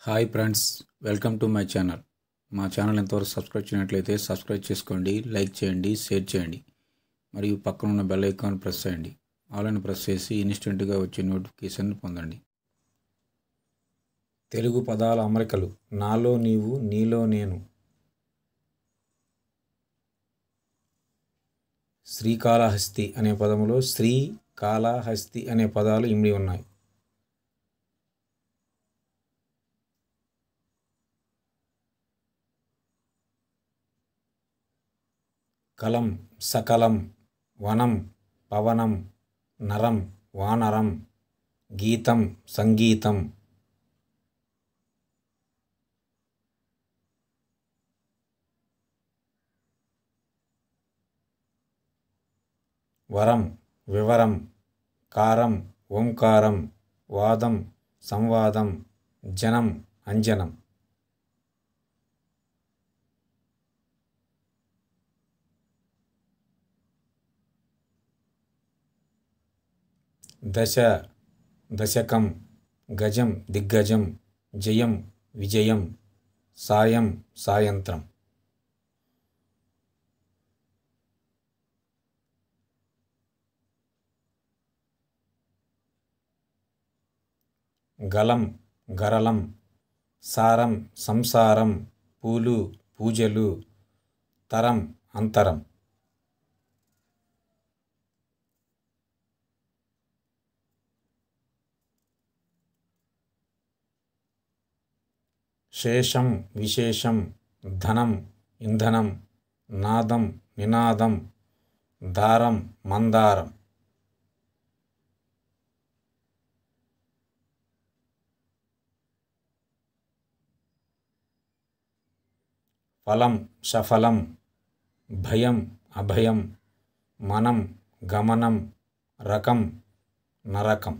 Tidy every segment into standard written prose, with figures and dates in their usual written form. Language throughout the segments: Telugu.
Hi friends, welcome to my channel. మా ఛానల్ ఎంతవరకు సబ్స్క్రైబ్ చేయనట్లయితే సబ్స్క్రైబ్ చేసుకోండి, లైక్ చేయండి, షేర్ చేయండి మరియు పక్కన ఉన్న బెల్ ఐకాన్ ప్రెస్ చేయండి. ఆల్ అని ప్రెస్ చేసి ఇన్స్టెంట్గా వచ్చే నోటిఫికేషన్ పొందండి. తెలుగు పదాల అమరికలు: నాలో నీవు, నీలో నేను. శ్రీకాళహస్తి అనే పదములో శ్రీ, కాళహస్తి అనే పదాలు ఇమిడి ఉన్నాయి. కలం సకలం, వనం పవనం, నరం వానరం, గీతం సంగీతం. వరం వివరం, కారం ఓంకారం, వాదం సంవాదం, జనం అంజనం. దశ దశకం, గజం దిగ్గజం, జయం విజయం, సాయం సాయంత్రం. గలం గరళం, సారం సంసారం, పూలు పూజలు, తరం అంతరం. శేషం విశేషం, ధనం ఇంధనం, నాదం నినాదం, దారం మందారం. ఫలం సఫలం, భయం అభయం, మనం గమనం, రకం నరకం.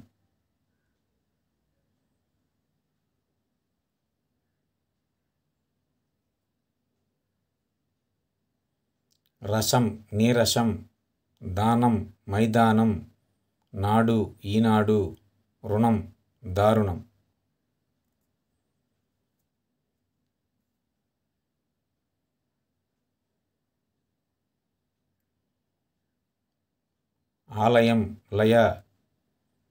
రసం నీరసం, దానం మైదానం, నాడు ఈనాడు, రుణం దారుణం. ఆలయం లయ,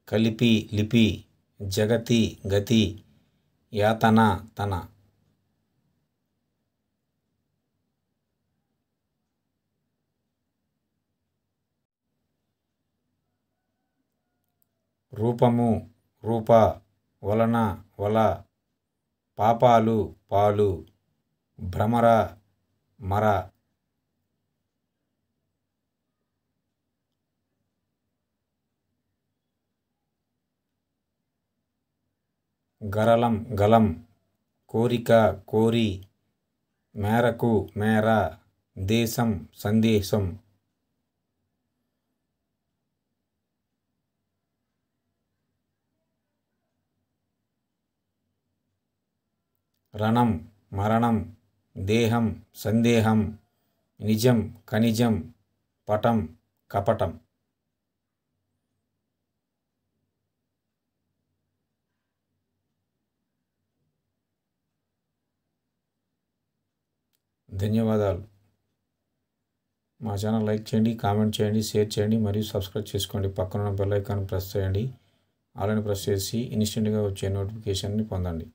కలిపి లిపి, జగతి గతి, యాతన తన. రూపము రూప, వలన వల, పాపాలు పాలు, భ్రమర మర. గరళం గలం, కోరిక కోరి, మేరకు మేర, దేశం సందేశం. రణం మరణం, దేహం సందేహం, నిజం ఖనిజం, పటం కపటం. ధన్యవాదాలు. మా ఛానల్ లైక్ చేయండి, కామెంట్ చేయండి, షేర్ చేయండి మరియు సబ్స్క్రైబ్ చేసుకోండి. పక్కన బెల్ ఐకాన్ ప్రెస్ చేయండి. ఆల్ అని ప్రెస్ చేసి ఇన్స్టెంట్గా వచ్చే నోటిఫికేషన్ని పొందండి.